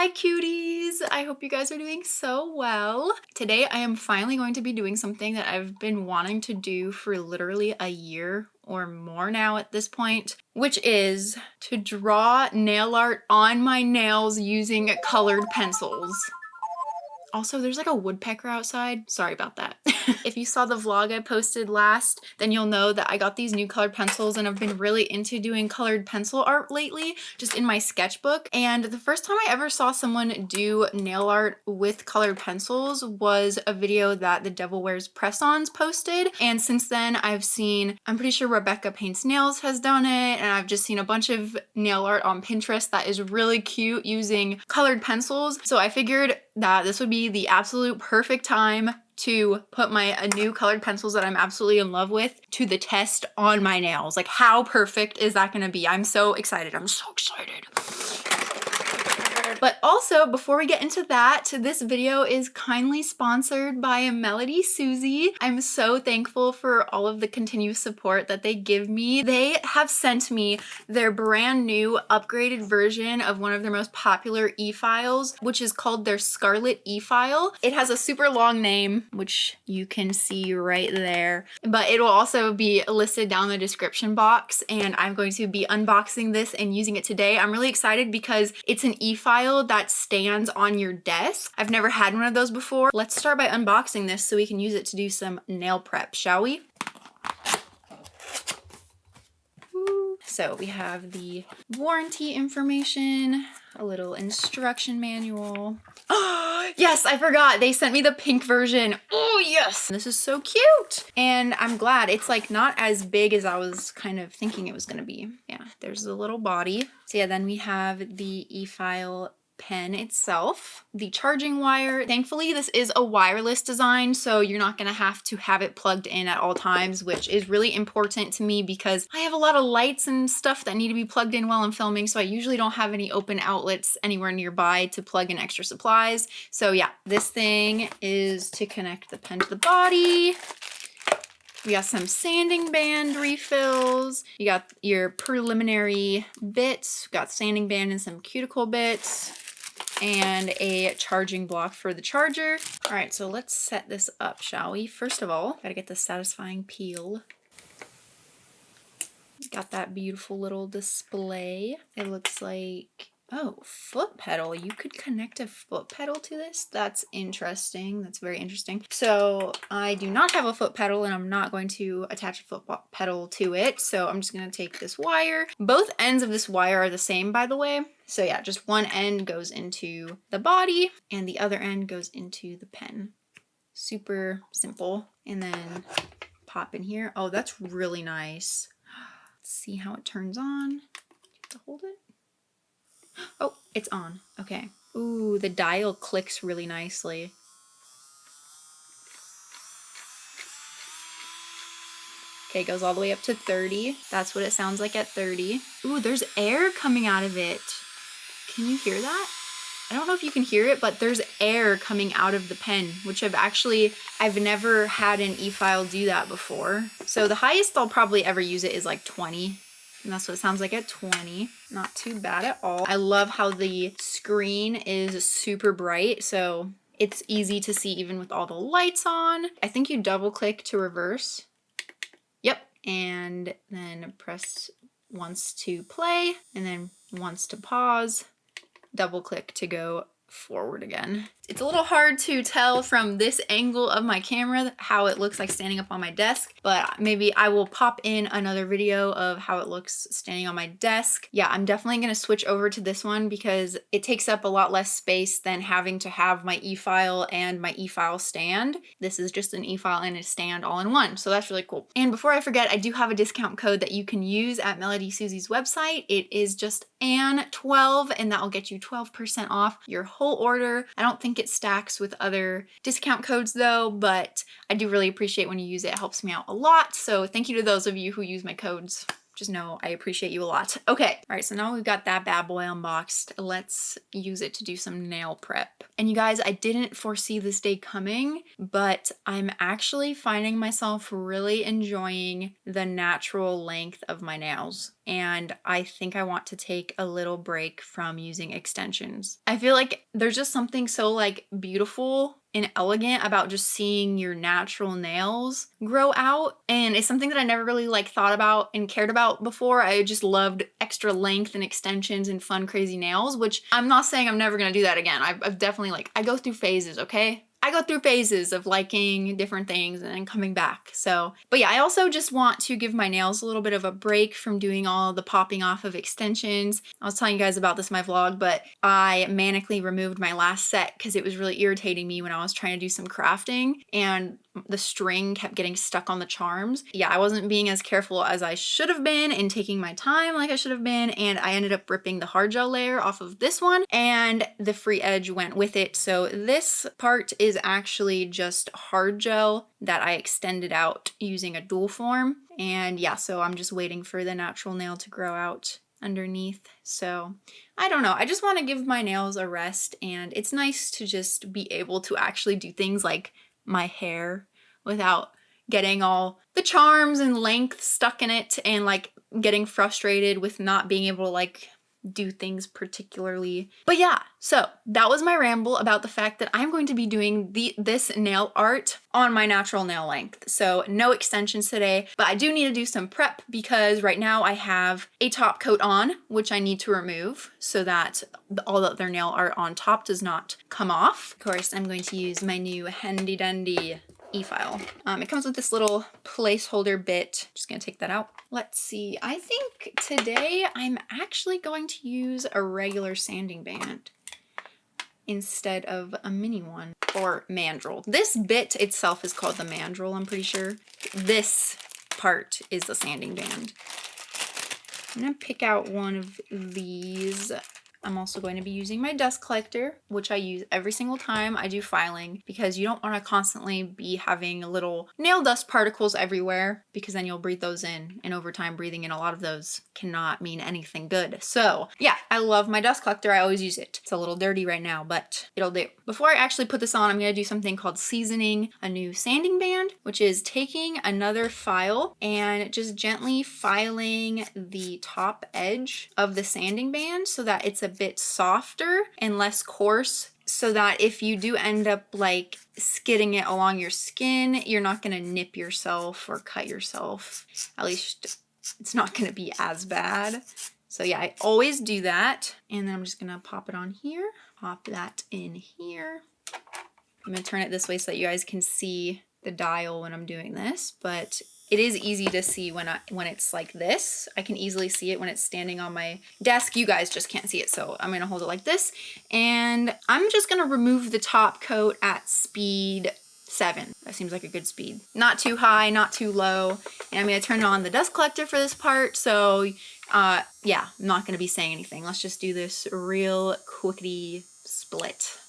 Hi cuties! I hope you guys are doing so well. Today I am finally going to be doing something that I've been wanting to do for literally a year or more now at this point, which is to draw nail art on my nails using colored pencils. Also, there's like a woodpecker outside. Sorry about that. If you saw the vlog I posted last, then you'll know that I got these new colored pencils and I've been really into doing colored pencil art lately, just in my sketchbook. And the first time I ever saw someone do nail art with colored pencils was a video that the Devil Wears Press-Ons posted. And since then I've seen, I'm pretty sure Rebecca Paints Nails has done it, and I've just seen a bunch of nail art on Pinterest that is really cute using colored pencils. So I figured that this would be the absolute perfect time to put my new colored pencils that I'm absolutely in love with to the test on my nails. Like, how perfect is that gonna be? I'm so excited. I'm so excited. But also, before we get into that, this video is kindly sponsored by Melody Susie. I'm so thankful for all of the continued support that they give me. They have sent me their brand new upgraded version of one of their most popular e-files, which is called their Scarlet E-file. It has a super long name, which you can see right there, but it will also be listed down in the description box, and I'm going to be unboxing this and using it today. I'm really excited because it's an e-file that stands on your desk. I've never had one of those before. Let's start by unboxing this so we can use it to do some nail prep, shall we? So we have the warranty information, a little instruction manual. Oh, yes, I forgot. They sent me the pink version. Oh, yes. This is so cute. And I'm glad it's like not as big as I was kind of thinking it was going to be. Yeah, there's the little body. So yeah, then we have the e-file pen itself, the charging wire. Thankfully, this is a wireless design, so you're not gonna have to have it plugged in at all times, which is really important to me because I have a lot of lights and stuff that need to be plugged in while I'm filming, so I usually don't have any open outlets anywhere nearby to plug in extra supplies. So yeah, this thing is to connect the pen to the body. We got some sanding band refills. You got your preliminary bits, got sanding band and some cuticle bits, and a charging block for the charger. All right, so let's set this up, shall we? First of all, gotta get the satisfying peel. Got that beautiful little display. It looks like, oh, foot pedal. You could connect a foot pedal to this? That's interesting. That's very interesting. So I do not have a foot pedal and I'm not going to attach a foot pedal to it. So I'm just going to take this wire. Both ends of this wire are the same, by the way. So yeah, just one end goes into the body and the other end goes into the pen. Super simple. And then pop in here. Oh, that's really nice. Let's see how it turns on. You have to hold it. Oh, it's on. Okay. Ooh, the dial clicks really nicely. Okay, it goes all the way up to 30. That's what it sounds like at 30. Ooh, there's air coming out of it. Can you hear that? I don't know if you can hear it, but there's air coming out of the pen, which I've never had an e-file do that before. So the highest I'll probably ever use it is like 20. And that's what it sounds like at 20. Not too bad at all. I love how the screen is super bright, so it's easy to see even with all the lights on. I think you double click to reverse. Yep. And then press once to play, and then once to pause. Double click to go forward again. It's a little hard to tell from this angle of my camera how it looks like standing up on my desk, but maybe I will pop in another video of how it looks standing on my desk. Yeah, I'm definitely gonna switch over to this one because it takes up a lot less space than having to have my e-file and my e-file stand. This is just an e-file and a stand all in one, so that's really cool. And before I forget, I do have a discount code that you can use at Melody Susie's website. It is just ANN12, and that will get you 12% off your whole order. I don't think it stacks with other discount codes though, but I do really appreciate when you use it. It helps me out a lot. So thank you to those of you who use my codes. Just know I appreciate you a lot. Okay, all right, so now we've got that bad boy unboxed. Let's use it to do some nail prep. And you guys, I didn't foresee this day coming, but I'm actually finding myself really enjoying the natural length of my nails. and I think I want to take a little break from using extensions. I feel like there's just something so like beautiful and elegant about just seeing your natural nails grow out, and it's something that I never really like thought about and cared about before. I just loved extra length and extensions and fun crazy nails, which I'm not saying I'm never gonna do that again. I've definitely like, I go through phases, okay? I go through phases of liking different things and then coming back. So, but yeah, I also just want to give my nails a little bit of a break from doing all the popping off of extensions. I was telling you guys about this in my vlog, but I manically removed my last set because it was really irritating me when I was trying to do some crafting and the string kept getting stuck on the charms. Yeah, I wasn't being as careful as I should have been and taking my time like I should have been, and I ended up ripping the hard gel layer off of this one and the free edge went with it. So this part is actually just hard gel that I extended out using a dual form. And yeah, so I'm just waiting for the natural nail to grow out underneath. So I don't know, I just want to give my nails a rest, and it's nice to just be able to actually do things like my hair without getting all the charms and length stuck in it and like getting frustrated with not being able to like do things particularly. But yeah, so that was my ramble about the fact that I'm going to be doing this nail art on my natural nail length. So no extensions today, but I do need to do some prep because right now I have a top coat on, which I need to remove so that all the other nail art on top does not come off. Of course, I'm going to use my new handy dandy E-file. It comes with this little placeholder bit. Just gonna take that out. Let's see, I think today I'm actually going to use a regular sanding band instead of a mini one, or mandrel. This bit itself is called the mandrel, I'm pretty sure. This part is the sanding band. I'm gonna pick out one of these. I'm also going to be using my dust collector, which I use every single time I do filing because you don't want to constantly be having little nail dust particles everywhere because then you'll breathe those in, and over time breathing in a lot of those cannot mean anything good. So yeah, I love my dust collector. I always use it. It's a little dirty right now, but it'll do. Before I actually put this on, I'm going to do something called seasoning a new sanding band, which is taking another file and just gently filing the top edge of the sanding band so that it's a bit softer and less coarse, so that if you do end up like skidding it along your skin, you're not gonna nip yourself or cut yourself. At least it's not gonna be as bad. So yeah, I always do that. And then I'm just gonna pop it on here, pop that in here. I'm gonna turn it this way so that you guys can see the dial when I'm doing this, but it is easy to see when it's like this. I can easily see it when it's standing on my desk. You guys just can't see it, so I'm gonna hold it like this. And I'm just gonna remove the top coat at speed 7. That seems like a good speed. Not too high, not too low. And I'm gonna turn on the dust collector for this part, so yeah, I'm not gonna be saying anything. Let's just do this real quickly split.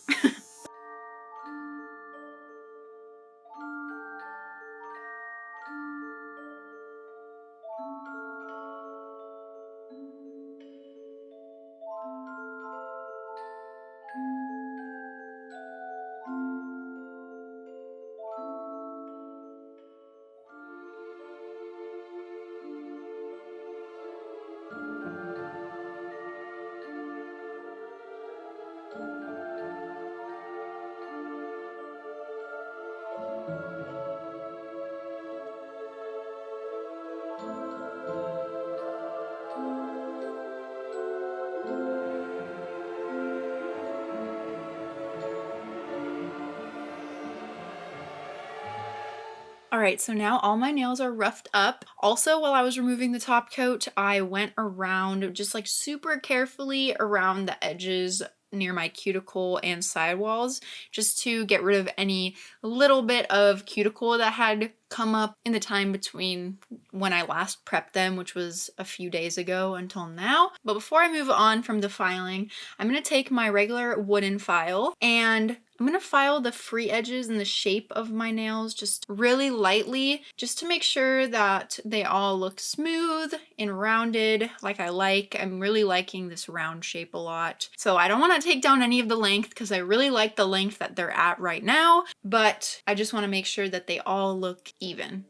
All right, so now all my nails are roughed up. Also, while I was removing the top coat, I went around just like super carefully around the edges near my cuticle and sidewalls just to get rid of any little bit of cuticle that had come up in the time between when I last prepped them, which was a few days ago, until now. But before I move on from the filing, I'm going to take my regular wooden file and I'm going to file the free edges in the shape of my nails just really lightly, just to make sure that they all look smooth and rounded like I like. I'm really liking this round shape a lot. So I don't want to take down any of the length because I really like the length that they're at right now, but I just want to make sure that they all look even.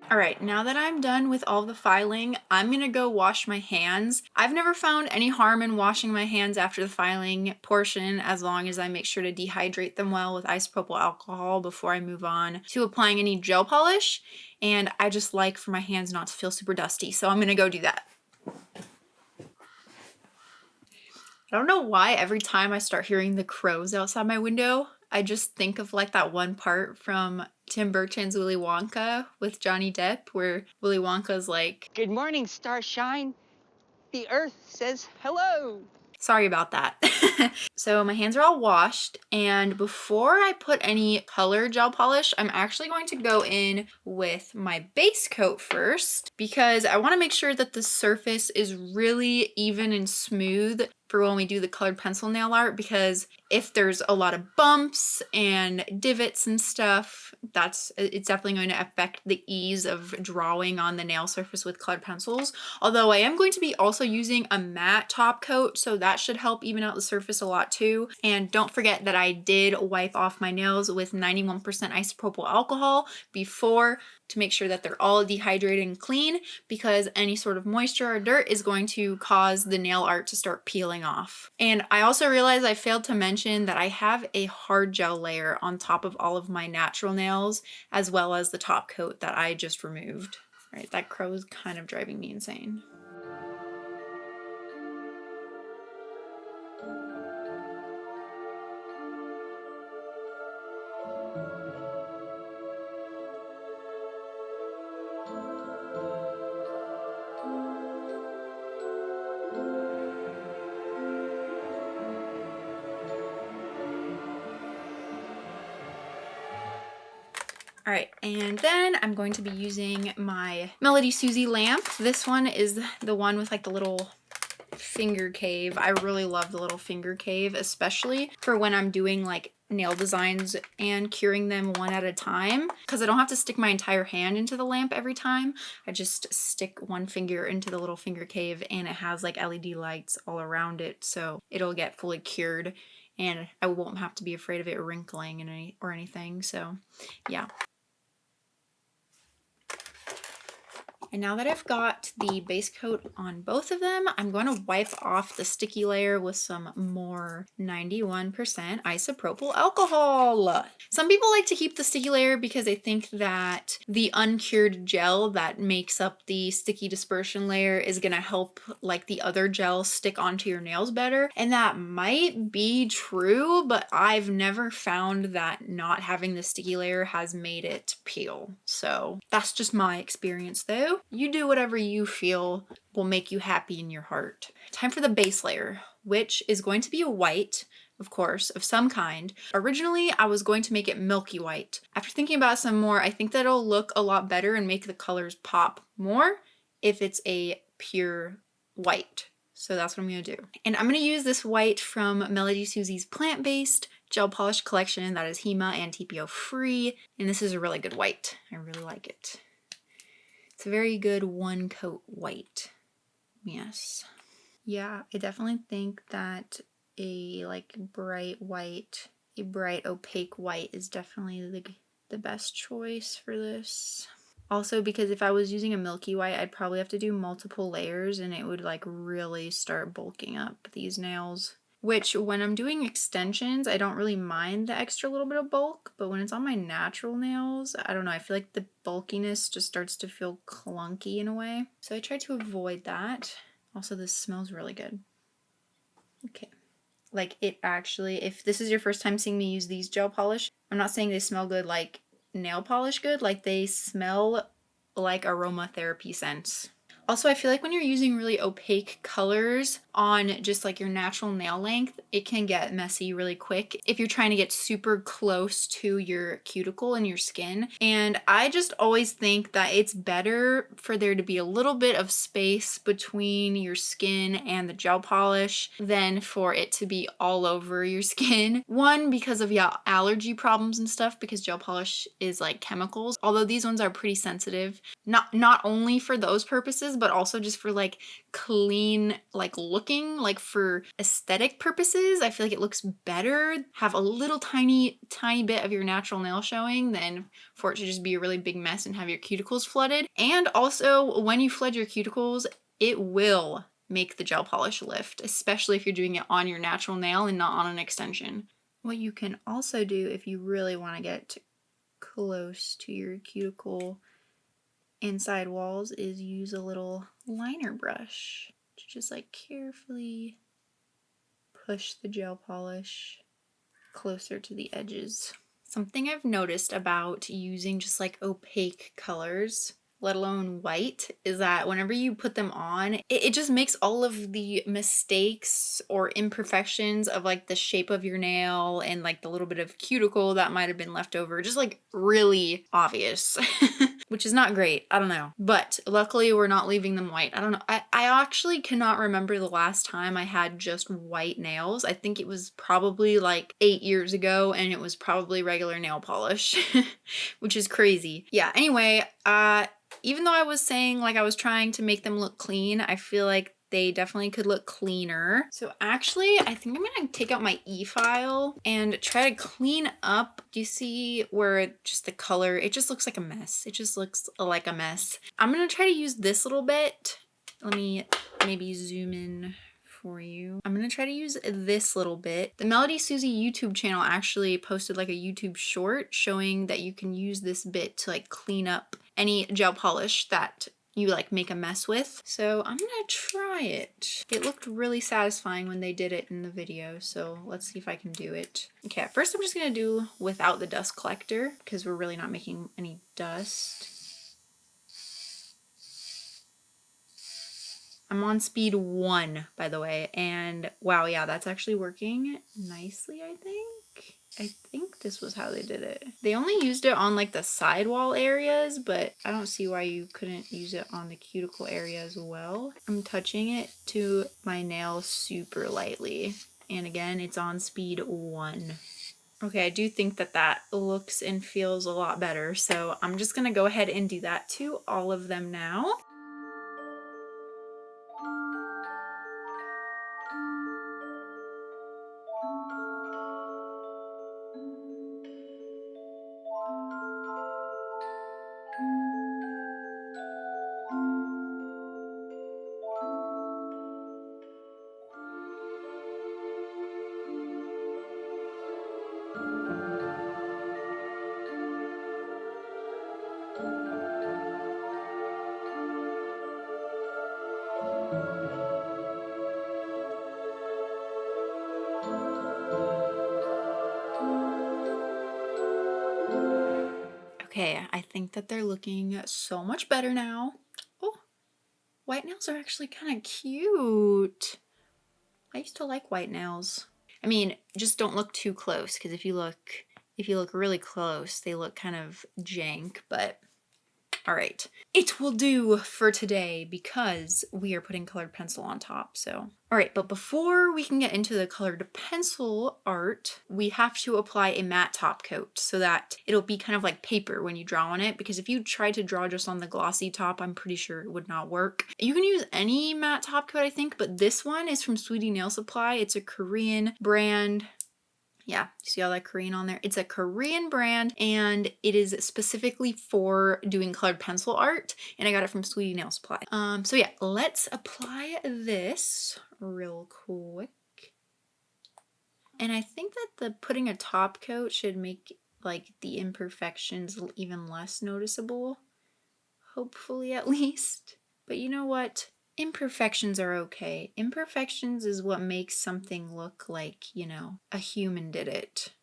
All right, now that I'm done with all the filing, I'm gonna go wash my hands. I've never found any harm in washing my hands after the filing portion, as long as I make sure to dehydrate them well with isopropyl alcohol before I move on to applying any gel polish. And I just like for my hands not to feel super dusty, so I'm gonna go do that. I don't know why every time I start hearing the crows outside my window, I just think of like that one part from Tim Burton's Willy Wonka with Johnny Depp where Willy Wonka's like, "Good morning, starshine. The earth says hello." Sorry about that. So my hands are all washed, and before I put any color gel polish, I'm actually going to go in with my base coat first because I want to make sure that the surface is really even and smooth for when we do the colored pencil nail art, because if there's a lot of bumps and divots and stuff, it's definitely going to affect the ease of drawing on the nail surface with colored pencils. Although I am going to be also using a matte top coat, so that should help even out the surface a lot too. And don't forget that I did wipe off my nails with 91% isopropyl alcohol before to make sure that they're all dehydrated and clean, because any sort of moisture or dirt is going to cause the nail art to start peeling off. And I also realized I failed to mention that I have a hard gel layer on top of all of my natural nails, as well as the top coat that I just removed. All right, that crow is kind of driving me insane. All right, and then I'm going to be using my Melody Susie lamp. This one is the one with like the little finger cave. I really love the little finger cave, especially for when I'm doing like nail designs and curing them one at a time, because I don't have to stick my entire hand into the lamp every time. I just stick one finger into the little finger cave, and it has like LED lights all around it, so it'll get fully cured and I won't have to be afraid of it wrinkling or anything. So yeah. And now that I've got the base coat on both of them, I'm going to wipe off the sticky layer with some more 91% isopropyl alcohol. Some people like to keep the sticky layer because they think that the uncured gel that makes up the sticky dispersion layer is going to help like the other gel stick onto your nails better. And that might be true, but I've never found that not having the sticky layer has made it peel. So that's just my experience though. You do whatever you feel will make you happy in your heart. Time for the base layer, which is going to be a white, of course, of some kind. Originally, I was going to make it milky white. After thinking about it some more, I think that it'll look a lot better and make the colors pop more if it's a pure white. So that's what I'm gonna do. And I'm gonna use this white from Melody Susie's plant-based gel polish collection that is HEMA and TPO free. And this is a really good white. I really like it. It's a very good one coat white. Yes. Yeah, I definitely think that a like bright white, a bright opaque white is definitely the best choice for this. Also, because if I was using a milky white, I'd probably have to do multiple layers and it would like really start bulking up these nails. Which when I'm doing extensions, I don't really mind the extra little bit of bulk, but when it's on my natural nails, I don't know, I feel like the bulkiness just starts to feel clunky in a way. So I try to avoid that. Also, this smells really good. Okay. Like it actually, if this is your first time seeing me use these gel polish, I'm not saying they smell good like nail polish good, like they smell like aromatherapy scents. Also, I feel like when you're using really opaque colors on just like your natural nail length, it can get messy really quick if you're trying to get super close to your cuticle and your skin. And I just always think that it's better for there to be a little bit of space between your skin and the gel polish than for it to be all over your skin. One, because of allergy problems and stuff, because gel polish is like chemicals, although these ones are pretty sensitive, not only for those purposes, purposes, but also just for like clean, like looking, like for aesthetic purposes. I feel like it looks better. Have a little tiny bit of your natural nail showing than for it to just be a really big mess and have your cuticles flooded. And also when you flood your cuticles, it will make the gel polish lift, especially if you're doing it on your natural nail and not on an extension. What you can also do if you really want to get close to your cuticle inside walls is use a little liner brush to just like carefully push the gel polish closer to the edges. Something I've noticed about using just like opaque colors, let alone white, is that whenever you put them on, it just makes all of the mistakes or imperfections of like the shape of your nail and like the little bit of cuticle that might have been left over just like really obvious. Which is not great. I don't know. But luckily we're not leaving them white. I don't know. I actually cannot remember the last time I had just white nails. I think it was probably like 8 years ago and it was probably regular nail polish, which is crazy. Yeah, anyway, even though I was saying like I was trying to make them look clean, I feel like they definitely could look cleaner. So actually, I think I'm gonna take out my E-file and try to clean up. Do you see where just the color, it just looks like a mess. It just looks like a mess. I'm gonna try to use this little bit. Let me maybe zoom in for you. I'm gonna try to use this little bit. The Melody Susie YouTube channel actually posted like a YouTube short showing that you can use this bit to like clean up any gel polish that you like make a mess with. So I'm gonna try it. It looked really satisfying when they did it in the video, so let's see if I can do it. Okay, at first I'm just gonna do without the dust collector because we're really not making any dust. I'm on speed 1, by the way, and wow, yeah, that's actually working nicely, I think. I think this was how they did it. They only used it on like the sidewall areas, but I don't see why you couldn't use it on the cuticle area as well. I'm touching it to my nail super lightly. And again, it's on speed 1. Okay, I do think that that looks and feels a lot better. So I'm just gonna go ahead and do that to all of them now. Okay, I think that they're looking so much better now. Oh, white nails are actually kind of cute. I used to like white nails. I mean, just don't look too close because if you look really close, they look kind of jank, but all right. It will do for today because we are putting colored pencil on top, so. All right, but before we can get into the colored pencil art, we have to apply a matte top coat so that it'll be kind of like paper when you draw on it, because if you try to draw just on the glossy top, I'm pretty sure it would not work. You can use any matte top coat, I think, but this one is from Sweetie Nail Supply. It's a Korean brand. Yeah, see all that Korean on there? It's a Korean brand and it is specifically for doing colored pencil art, and I got it from Sweetie Nail Supply. So yeah, let's apply this real quick. And I think that the putting a top coat should make like the imperfections even less noticeable. Hopefully, at least. But you know what? Imperfections are okay. Imperfections is what makes something look like, you know, a human did it.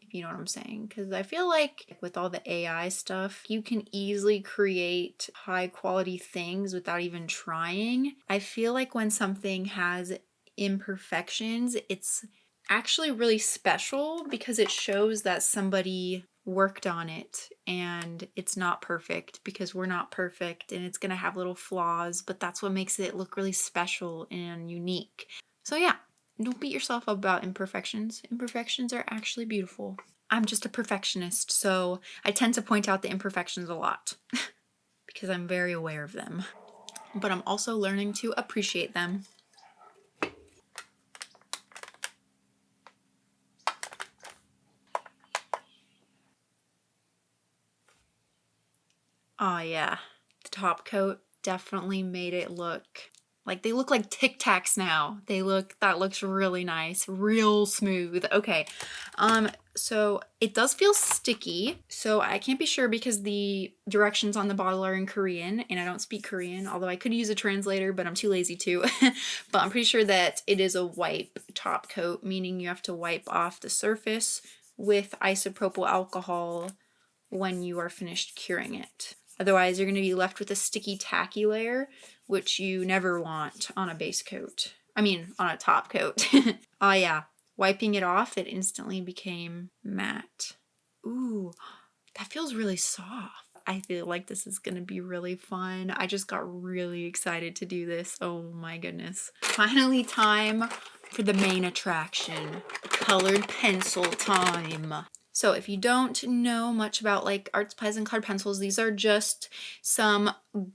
If you know what I'm saying. Because I feel like with all the AI stuff, you can easily create high quality things without even trying. I feel like when something has imperfections, it's actually really special because it shows that somebody worked on it and it's not perfect because we're not perfect and it's gonna have little flaws, but that's what makes it look really special and unique. So yeah, don't beat yourself up about imperfections. Imperfections are actually beautiful. I'm just a perfectionist, so I tend to point out the imperfections a lot because I'm very aware of them. but I'm also learning to appreciate them. Oh yeah, the top coat definitely made it look like they look like Tic Tacs now. That looks really nice, real smooth. Okay, so it does feel sticky, so I can't be sure because the directions on the bottle are in Korean and I don't speak Korean, although I could use a translator, but I'm too lazy to. But I'm pretty sure that it is a wipe top coat, meaning you have to wipe off the surface with isopropyl alcohol when you are finished curing it. Otherwise, you're going to be left with a sticky, tacky layer, which you never want on a base coat. I mean, on a top coat. Oh yeah, wiping it off, it instantly became matte. Ooh, that feels really soft. I feel like this is going to be really fun. I just got really excited to do this. Oh my goodness. Finally time for the main attraction, colored pencil time. So if you don't know much about like art supplies and colored pencils, these are just some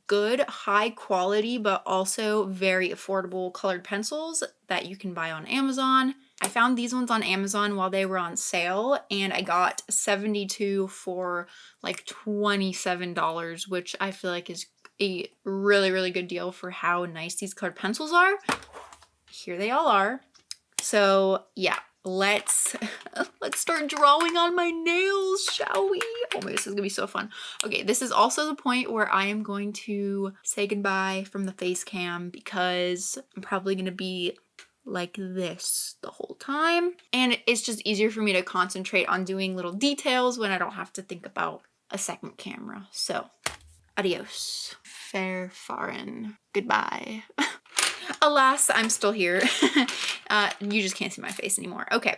good, high quality, but also very affordable colored pencils that you can buy on Amazon. I found these ones on Amazon while they were on sale, and I got 72 for like $27, which I feel like is a really, really good deal for how nice these colored pencils are. Here they all are. So yeah, let's start drawing on my nails, shall we? Oh my, this is gonna be so fun. Okay, this is also the point where I am going to say goodbye from the face cam because I'm probably gonna be like this the whole time. And it's just easier for me to concentrate on doing little details when I don't have to think about a second camera. So, adios. Fair farin. Goodbye. Alas, I'm still here. You just can't see my face anymore. Okay.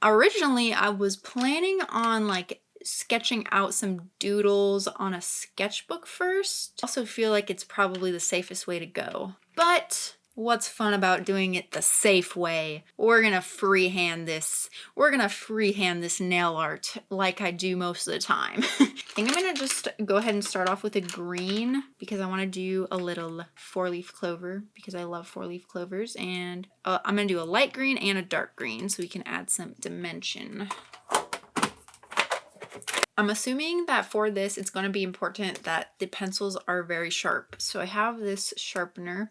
Originally, I was planning on like sketching out some doodles on a sketchbook first. I also feel like it's probably the safest way to go. But what's fun about doing it the safe way? We're gonna freehand this. We're gonna freehand this nail art like I do most of the time. I think I'm gonna just go ahead and start off with a green because I wanna do a little 4-leaf clover because I love 4-leaf clovers, and I'm gonna do a light green and a dark green so we can add some dimension. I'm assuming that for this, it's going to be important that the pencils are very sharp. So I have this sharpener,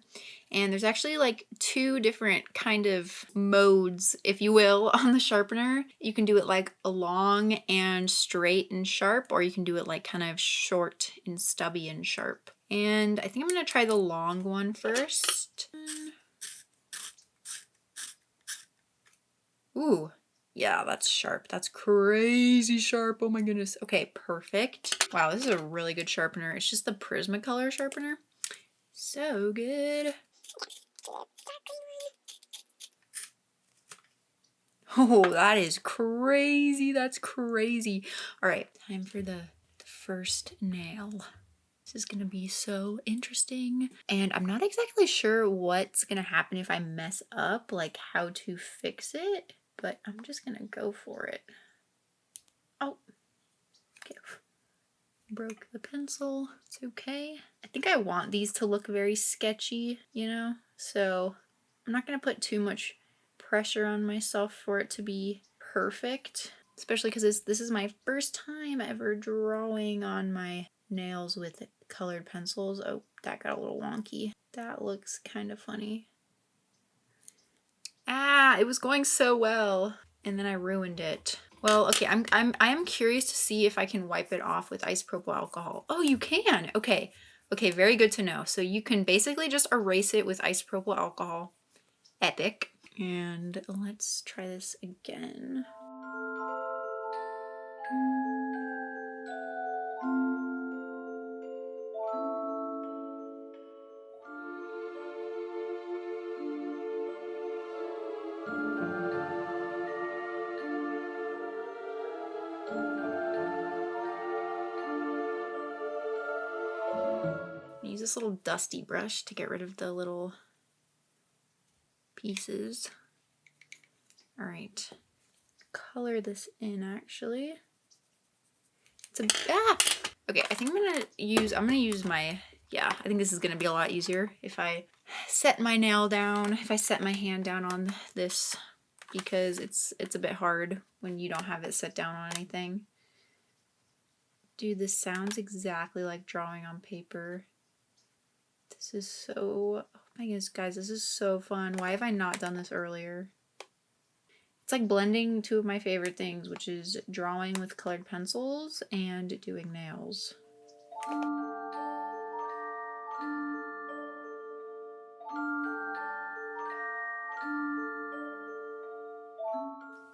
and there's actually like 2 different kind of modes, if you will, on the sharpener. You can do it like long and straight and sharp, or you can do it like kind of short and stubby and sharp. And I think I'm going to try the long one first. Ooh. Yeah, that's sharp. That's crazy sharp. Oh my goodness. Okay, perfect. Wow, this is a really good sharpener. It's just the Prismacolor sharpener. So good. Oh, that is crazy. That's crazy. All right, time for the first nail. This is gonna be so interesting. And I'm not exactly sure what's gonna happen if I mess up, like how to fix it. But I'm just gonna go for it. Oh, okay. Broke the pencil. It's okay. I think I want these to look very sketchy, you know? So I'm not gonna put too much pressure on myself for it to be perfect. Especially because this is my first time ever drawing on my nails with colored pencils. Oh, that got a little wonky. That looks kind of funny. Ah, it was going so well, and then I ruined it. Well, okay, I am curious to see if I can wipe it off with isopropyl alcohol. Oh, you can. Okay. Okay, very good to know. So you can basically just erase it with isopropyl alcohol. Epic. And let's try this again. Use this little dusty brush to get rid of the little pieces. All right, color this in actually. It's a okay. I think I'm gonna use my yeah, I think this is gonna be a lot easier if I set my nail down, if I set my hand down on this, because it's a bit hard when you don't have it set down on anything. Dude, this sounds exactly like drawing on paper. This is so, oh my goodness, guys, this is so fun. Why have I not done this earlier? It's like blending two of my favorite things, which is drawing with colored pencils and doing nails.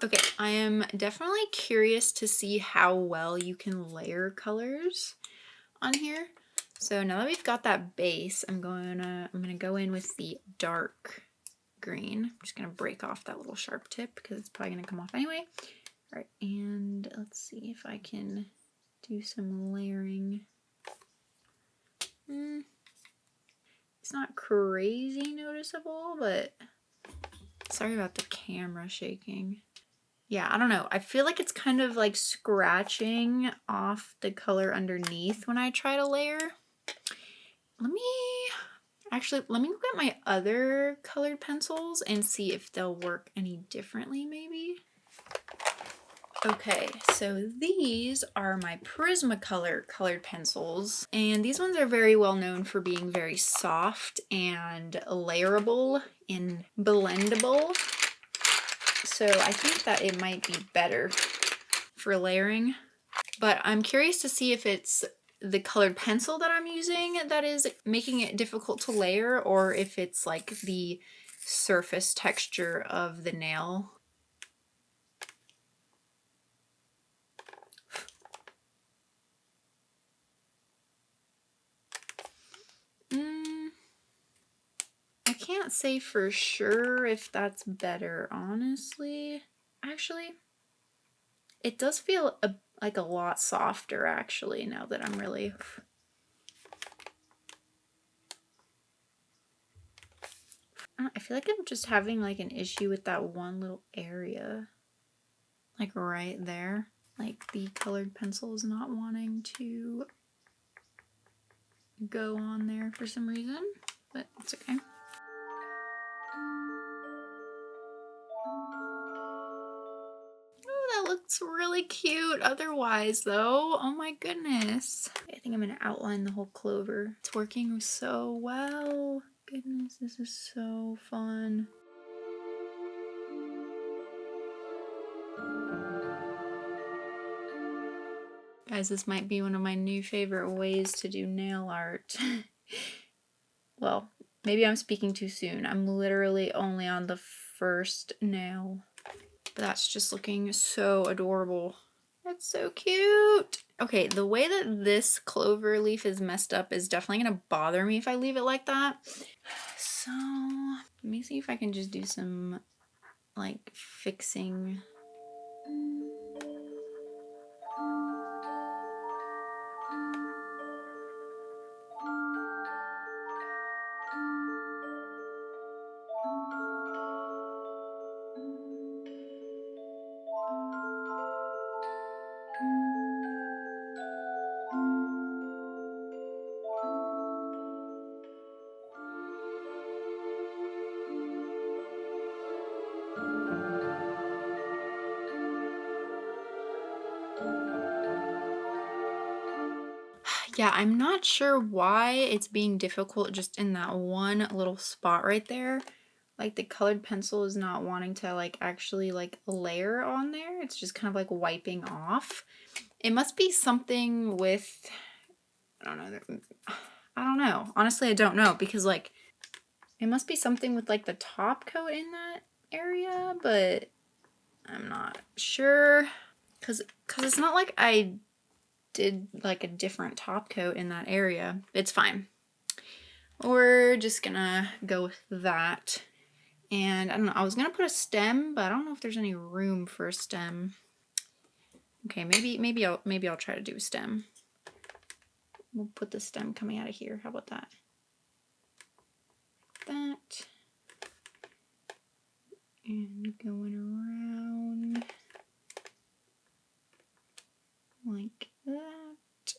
Okay, I am definitely curious to see how well you can layer colors on here. So now that we've got that base, I'm gonna go in with the dark green. I'm just gonna break off that little sharp tip because it's probably gonna come off anyway. All right, and let's see if I can do some layering. It's not crazy noticeable, but sorry about the camera shaking. Yeah, I don't know. I feel like it's kind of like scratching off the color underneath when I try to layer. Let me look at my other colored pencils and see if they'll work any differently maybe. Okay, so these are my Prismacolor colored pencils, and these ones are very well known for being very soft and layerable and blendable. So I think that it might be better for layering, but I'm curious to see if it's the colored pencil that I'm using that is making it difficult to layer, or if it's like the surface texture of the nail. I can't say for sure if that's better, honestly. Actually, it does feel like a lot softer, actually, now that I'm really... I feel like I'm just having like an issue with that one little area. Like right there. Like the colored pencil is not wanting to go on there for some reason, but it's okay. Oh, that looks really cute otherwise though. Oh my goodness. I think I'm gonna outline the whole clover. It's working so well. Goodness, this is so fun. Guys, this might be one of my new favorite ways to do nail art. Well, maybe I'm speaking too soon. I'm literally only on the first nail. But that's just looking so adorable. That's so cute. Okay, the way that this clover leaf is messed up is definitely gonna bother me if I leave it like that. So, let me see if I can just do some, like, fixing. Yeah, I'm not sure why it's being difficult just in that one little spot right there. Like the colored pencil is not wanting to like actually like layer on there. It's just kind of like wiping off. It must be something with, I don't know. Honestly, I don't know, because like it must be something with like the top coat in that area, but I'm not sure. Cause it's not like I did like a different top coat in that area. It's fine. We're just gonna go with that. And I don't know, I was gonna put a stem, but I don't know if there's any room for a stem. Okay, maybe I'll try to do a stem. We'll put the stem coming out of here. How about that? That. And going around like that.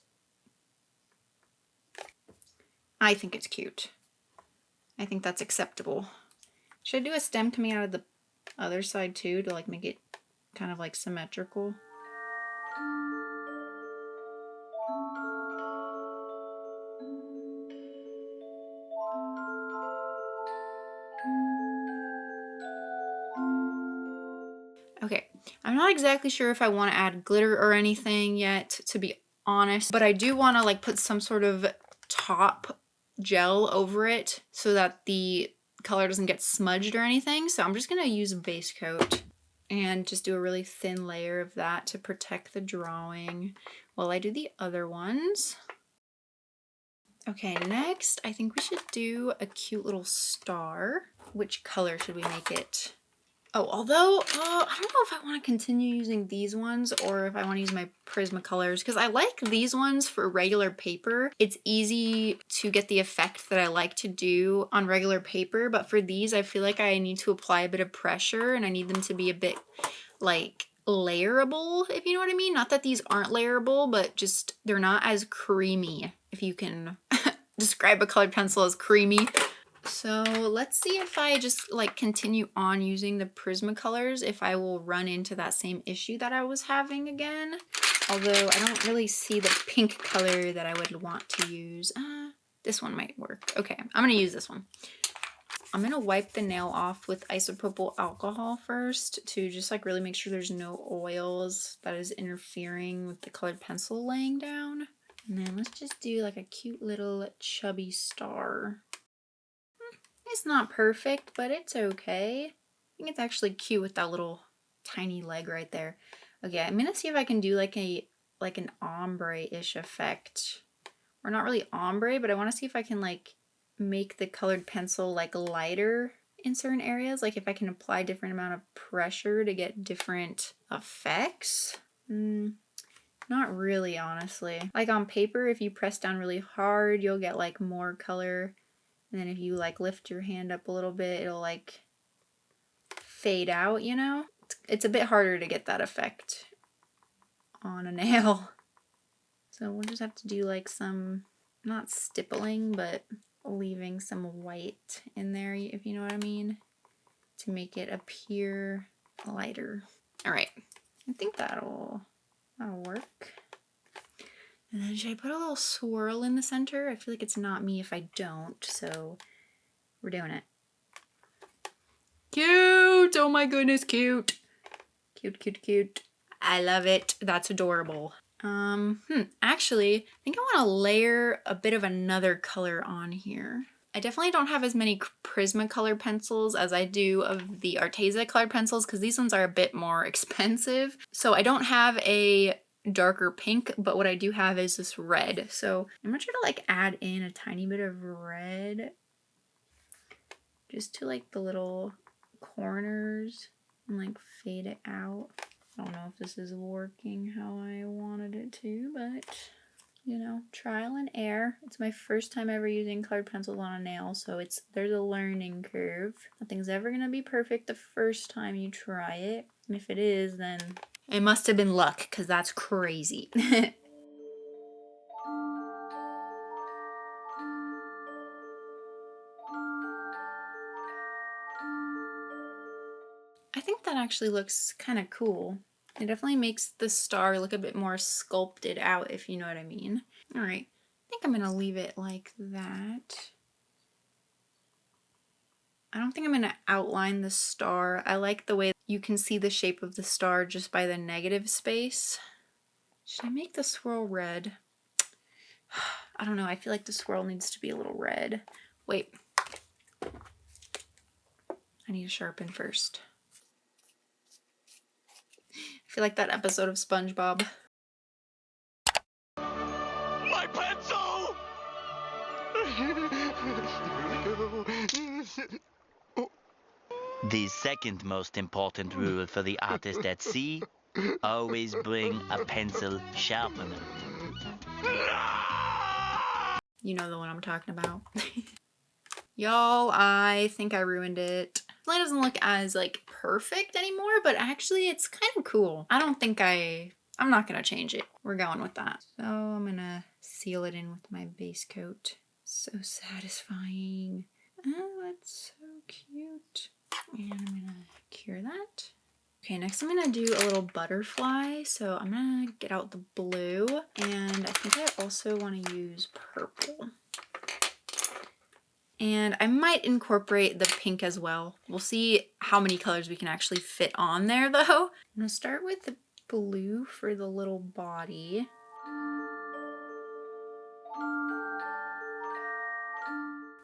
I think it's cute. I think that's acceptable. Should I do a stem coming out of the other side too to like make it kind of like symmetrical? Okay, I'm not exactly sure if I want to add glitter or anything yet, to be honest, but I do want to like put some sort of top gel over it so that the color doesn't get smudged or anything. So I'm just going to use a base coat and just do a really thin layer of that to protect the drawing while I do the other ones. Okay, next I think we should do a cute little star. Which color should we make it? Oh, although, I don't know if I want to continue using these ones or if I want to use my Prismacolors, because I like these ones for regular paper. It's easy to get the effect that I like to do on regular paper, but for these, I feel like I need to apply a bit of pressure and I need them to be a bit, like, layerable, if you know what I mean. Not that these aren't layerable, but just they're not as creamy, if you can describe a colored pencil as creamy. So let's see if I just like continue on using the Prismacolors, if I will run into that same issue that I was having again. Although I don't really see the pink color that I would want to use. This one might work. Okay, I'm gonna use this one. I'm gonna wipe the nail off with isopropyl alcohol first to just like really make sure there's no oils that is interfering with the colored pencil laying down. And then let's just do like a cute little chubby star. It's not perfect, but it's okay. I think it's actually cute with that little tiny leg right there. Okay, I'm gonna see if I can do like an ombre-ish effect. Or not really ombre, but I want to see if I can like make the colored pencil like lighter in certain areas. Like if I can apply different amount of pressure to get different effects. Not really, honestly. Like on paper, if you press down really hard, you'll get like more color. And then if you like lift your hand up a little bit, it'll like fade out, you know? It's a bit harder to get that effect on a nail. So we'll just have to do like some, not stippling, but leaving some white in there, if you know what I mean, to make it appear lighter. All right, I think that'll work. And then should I put a little swirl in the center? I feel like it's not me if I don't, so we're doing it. Cute! Oh my goodness, cute! Cute, cute, cute. I love it. That's adorable. Actually, I think I want to layer a bit of another color on here. I definitely don't have as many Prismacolor pencils as I do of the Arteza colored pencils because these ones are a bit more expensive. So I don't have a darker pink, but what I do have is this red. So I'm gonna try to like add in a tiny bit of red just to like the little corners and like fade it out. I don't know if this is working how I wanted it to, but you know, trial and error. It's my first time ever using colored pencils on a nail, so there's a learning curve. Nothing's ever gonna be perfect the first time you try it. And if it is, then it must have been luck, because that's crazy. I think that actually looks kind of cool. It definitely makes the star look a bit more sculpted out, if you know what I mean. All right, I think I'm gonna leave it like that. I don't think I'm gonna outline the star. I like the way you can see the shape of the star just by the negative space. Should I make the swirl red? I don't know, I feel like the swirl needs to be a little red. Wait. I need to sharpen first. I feel like that episode of SpongeBob. My pencil! The second most important rule for the artist at sea, always bring a pencil sharpener. You know the one I'm talking about. Y'all, I think I ruined it. It doesn't look as like perfect anymore, but actually it's kind of cool. I don't think I'm not gonna change it. We're going with that. So I'm gonna seal it in with my base coat. So satisfying. Oh, that's so cute. And I'm gonna cure that. Okay, next I'm gonna do a little butterfly. So I'm gonna get out the blue, and I think I also want to use purple. And I might incorporate the pink as well. We'll see how many colors we can actually fit on there though. I'm gonna start with the blue for the little body.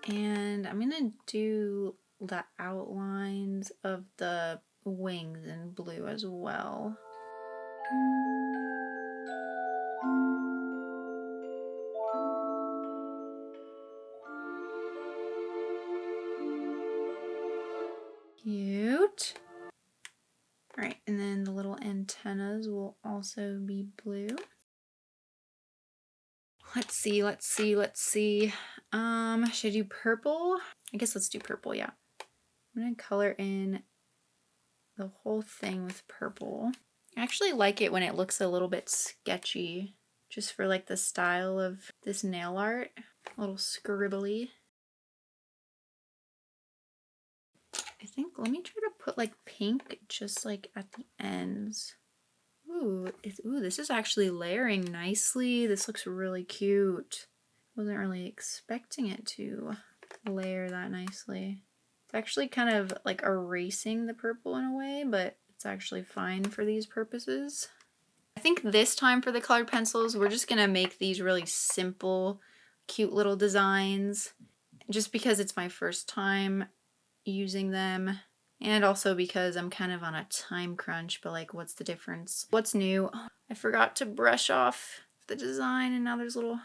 And I'm gonna do the outlines of the wings in blue as well. Cute. All right, and then the little antennas will also be blue. Let's see. Should I do purple? I guess let's do purple, yeah. I'm gonna color in the whole thing with purple. I actually like it when it looks a little bit sketchy, just for like the style of this nail art. A little scribbly. I think, let me try to put like pink just like at the ends. Ooh, this is actually layering nicely. This looks really cute. Wasn't really expecting it to layer that nicely. It's actually kind of like erasing the purple in a way, but it's actually fine for these purposes. I think this time for the colored pencils, we're just gonna make these really simple, cute little designs, just because it's my first time using them. And also because I'm kind of on a time crunch, but like, what's the difference? What's new? Oh, I forgot to brush off the design, and now there's little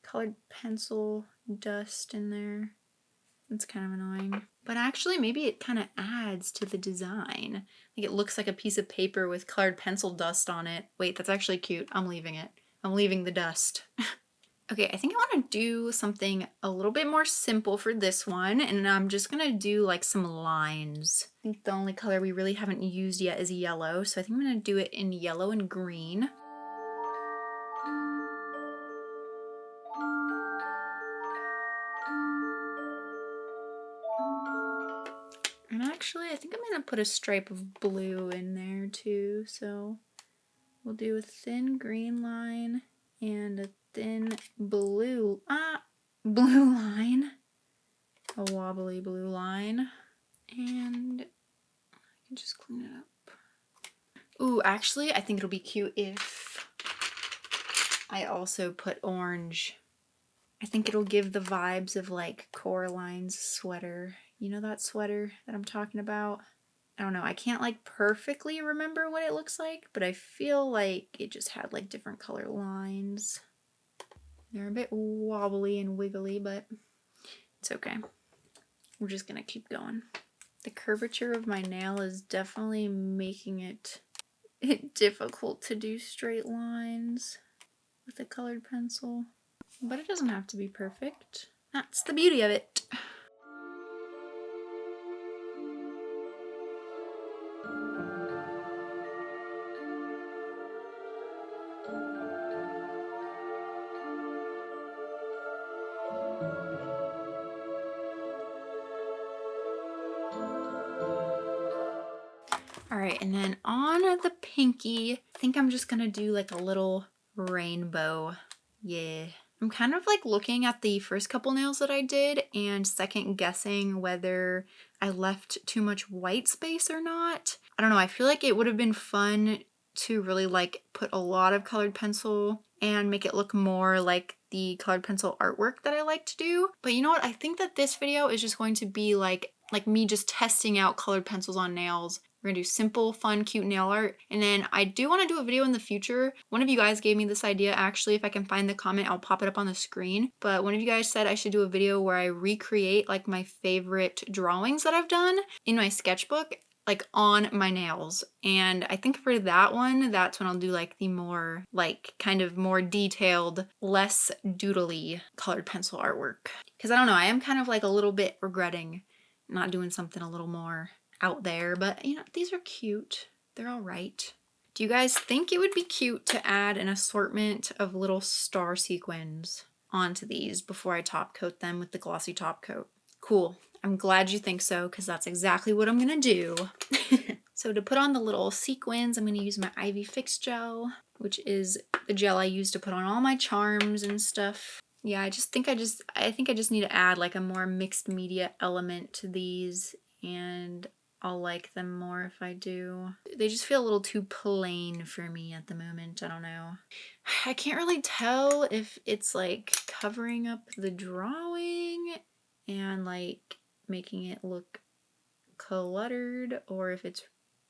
colored pencil dust in there. It's kind of annoying. But actually, maybe it kind of adds to the design. Like, it looks like a piece of paper with colored pencil dust on it. Wait, that's actually cute. I'm leaving it. I'm leaving the dust. Okay, I think I want to do something a little bit more simple for this one, and I'm just going to do like some lines. I think the only color we really haven't used yet is yellow, so I think I'm going to do it in yellow and green. And actually, I think I'm going to put a stripe of blue in there too, so we'll do a thin green line and a thin blue line. A wobbly blue line. And I can just clean it up. Ooh, actually, I think it'll be cute if I also put orange. I think it'll give the vibes of like Coraline's sweater. You know that sweater that I'm talking about? I don't know, I can't like perfectly remember what it looks like, but I feel like it just had like different color lines. They're a bit wobbly and wiggly, but it's okay. We're just gonna keep going. The curvature of my nail is definitely making it difficult to do straight lines with a colored pencil, but it doesn't have to be perfect. That's the beauty of it. All right, and then on the pinky, I think I'm just gonna do like a little rainbow. Yeah. I'm kind of like looking at the first couple nails that I did and second guessing whether I left too much white space or not. I don't know, I feel like it would have been fun to really like put a lot of colored pencil and make it look more like the colored pencil artwork that I like to do. But you know what? I think that this video is just going to be like me just testing out colored pencils on nails. We're gonna do simple, fun, cute nail art. And then I do want to do a video in the future. One of you guys gave me this idea. Actually, if I can find the comment, I'll pop it up on the screen. But one of you guys said I should do a video where I recreate like my favorite drawings that I've done in my sketchbook, like on my nails. And I think for that one, that's when I'll do like the more like kind of more detailed, less doodly colored pencil artwork. Because I don't know, I am kind of like a little bit regretting not doing something a little more out there, but you know, these are cute. They're all right. Do you guys think it would be cute to add an assortment of little star sequins onto these before I top coat them with the glossy top coat. Cool. I'm glad you think so, because that's exactly what I'm gonna do. So to put on the little sequins, I'm gonna use my Ivy Fix Gel, which is the gel I use to put on all my charms and stuff. Yeah, I think I just need to add like a more mixed media element to these, and I'll like them more if I do. They just feel a little too plain for me at the moment. I don't know. I can't really tell if it's like covering up the drawing and like making it look cluttered, or if it's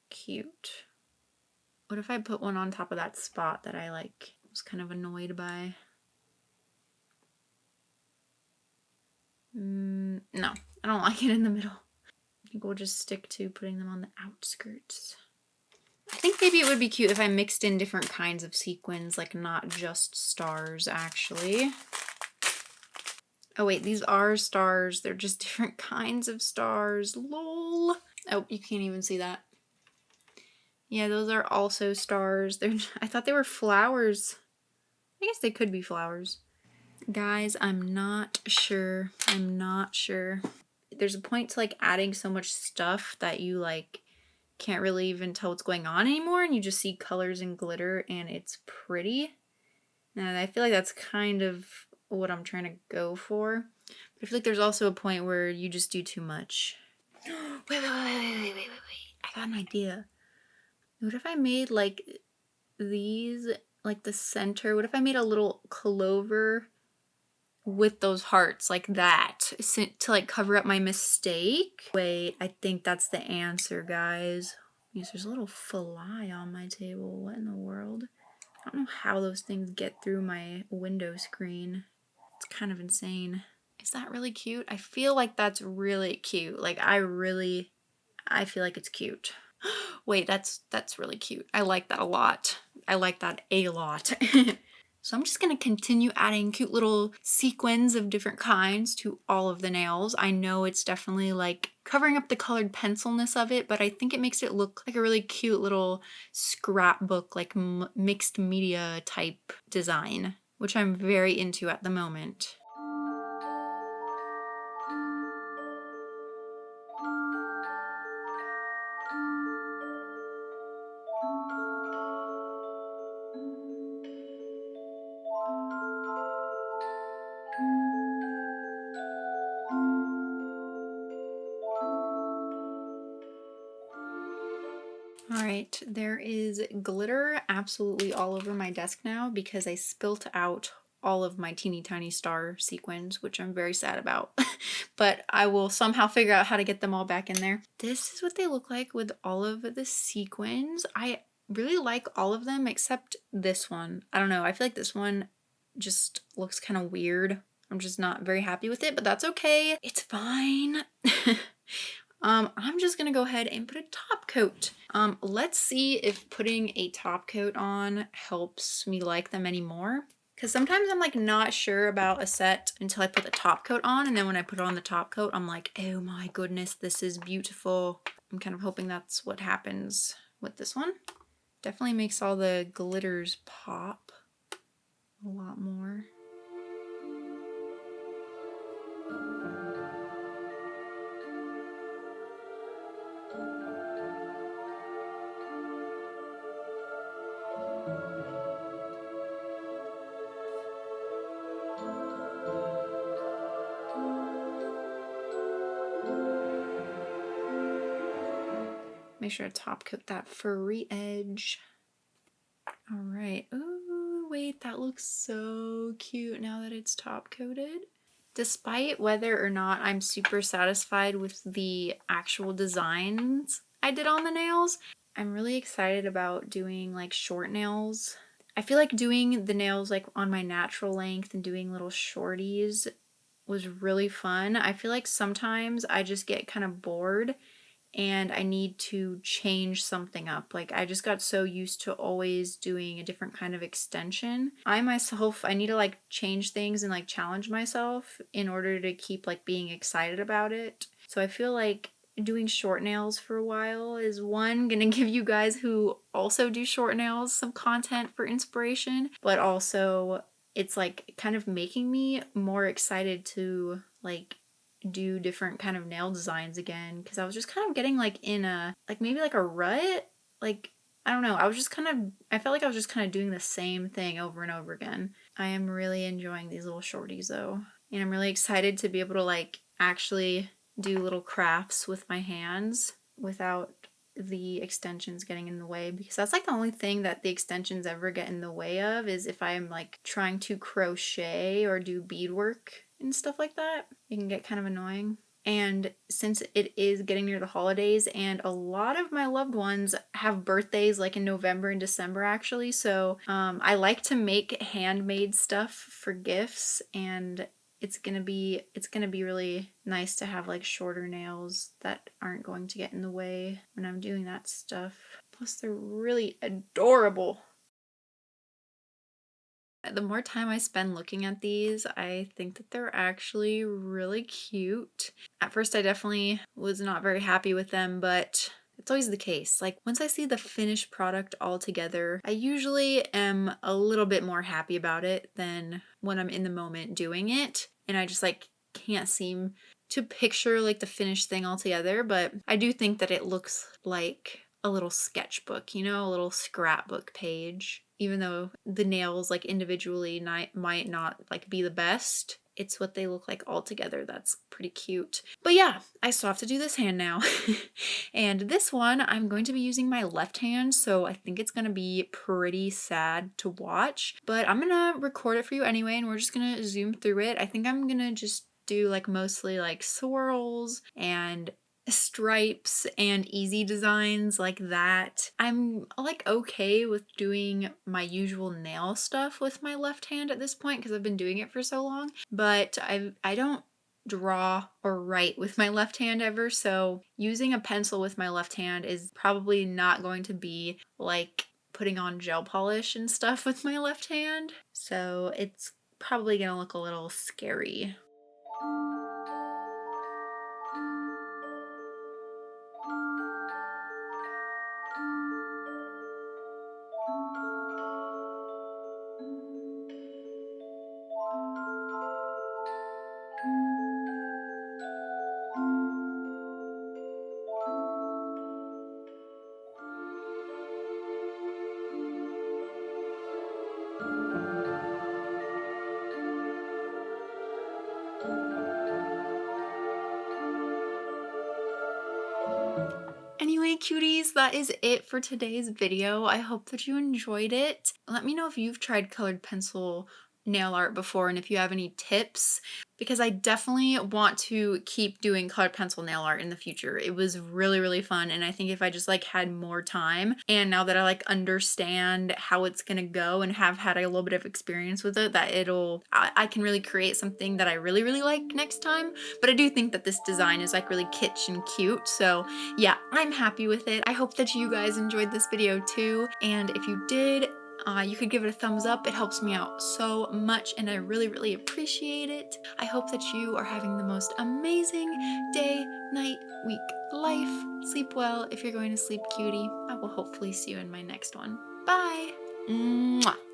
cute. What if I put one on top of that spot that I like was kind of annoyed by? No, I don't like it in the middle. I think we'll just stick to putting them on the outskirts. I think maybe it would be cute if I mixed in different kinds of sequins, like not just stars actually. Oh wait, these are stars. They're just different kinds of stars. Lol. Oh, you can't even see that. Yeah, those are also stars. I thought they were flowers. I guess they could be flowers. Guys, I'm not sure. I'm not sure. There's a point to like adding so much stuff that you like can't really even tell what's going on anymore, and you just see colors and glitter and it's pretty. And I feel like that's kind of what I'm trying to go for. But I feel like there's also a point where you just do too much. Wait. I got an idea. What if I made like these, like the center? What if I made a little clover with those hearts like that to like cover up my mistake? Wait, I think that's the answer, guys. Yes, there's a little fly on my table. What in the world? I don't know how those things get through my window screen. It's kind of insane. Is that really cute? I feel like that's really cute. Like I feel like it's cute. Wait, that's really cute. I like that a lot. I like that a lot. So I'm just gonna continue adding cute little sequins of different kinds to all of the nails. I know it's definitely like covering up the colored pencilness of it, but I think it makes it look like a really cute little scrapbook, like mixed media type design, which I'm very into at the moment. Alright, there is glitter absolutely all over my desk now because I spilt out all of my teeny tiny star sequins, which I'm very sad about. But I will somehow figure out how to get them all back in there. This is what they look like with all of the sequins. I really like all of them except this one. I don't know, I feel like this one just looks kind of weird. I'm just not very happy with it, but that's okay. It's fine. I'm just gonna go ahead and put a top coat. Let's see if putting a top coat on helps me like them anymore. Because sometimes I'm like not sure about a set until I put the top coat on, and then when I put on the top coat, I'm like, oh my goodness, this is beautiful. I'm kind of hoping that's what happens with this one. Definitely makes all the glitters pop a lot more. Make sure to top coat that furry edge. All right. Oh, wait, that looks so cute now that it's top coated. Despite whether or not I'm super satisfied with the actual designs I did on the nails, I'm really excited about doing like short nails. I feel like doing the nails like on my natural length and doing little shorties was really fun. I feel like sometimes I just get kind of bored and I need to change something up. Like I just got so used to always doing a different kind of extension. I need to like change things and like challenge myself in order to keep like being excited about it. So I feel like doing short nails for a while is one, gonna give you guys who also do short nails some content for inspiration, but also it's like kind of making me more excited to like do different kind of nail designs again, because I was just kind of getting like in a like maybe like a rut, like I don't know, I felt like I was just kind of doing the same thing over and over again. I am really enjoying these little shorties though, and I'm really excited to be able to like actually do little crafts with my hands without the extensions getting in the way, because that's like the only thing that the extensions ever get in the way of, is if I'm like trying to crochet or do beadwork and stuff like that. It can get kind of annoying. And since it is getting near the holidays and a lot of my loved ones have birthdays like in November and December actually, so I like to make handmade stuff for gifts, and it's gonna be really nice to have like shorter nails that aren't going to get in the way when I'm doing that stuff. Plus they're really adorable. The more time I spend looking at these, I think that they're actually really cute. At first I definitely was not very happy with them, but it's always the case. Like once I see the finished product all together, I usually am a little bit more happy about it than when I'm in the moment doing it. And I just like can't seem to picture like the finished thing all together, but I do think that it looks like a little sketchbook, you know, a little scrapbook page. Even though the nails like individually might not like be the best, it's what they look like all together that's pretty cute. But yeah, I still have to do this hand now. And this one I'm going to be using my left hand, so I think it's gonna be pretty sad to watch, but I'm gonna record it for you anyway, and we're just gonna zoom through it. I think I'm gonna just do like mostly like swirls and stripes and easy designs like that. I'm like okay with doing my usual nail stuff with my left hand at this point because I've been doing it for so long, but I don't draw or write with my left hand ever, so using a pencil with my left hand is probably not going to be like putting on gel polish and stuff with my left hand, so it's probably gonna look a little scary. Anyway, cuties, that is it for today's video. I hope that you enjoyed it. Let me know if you've tried colored pencil nail art before and if you have any tips, because I definitely want to keep doing colored pencil nail art in the future. It was really, really fun, and I think if I just like had more time, and now that I like understand how it's gonna go and have had a little bit of experience with it, that I can really create something that I really, really like next time. But I do think that this design is like really kitsch and cute, so yeah, I'm happy with it. I hope that you guys enjoyed this video too, and if you did, you could give it a thumbs up. It helps me out so much and I really, really appreciate it. I hope that you are having the most amazing day, night, week, life. Sleep well if you're going to sleep, cutie. I will hopefully see you in my next one. Bye! Mwah!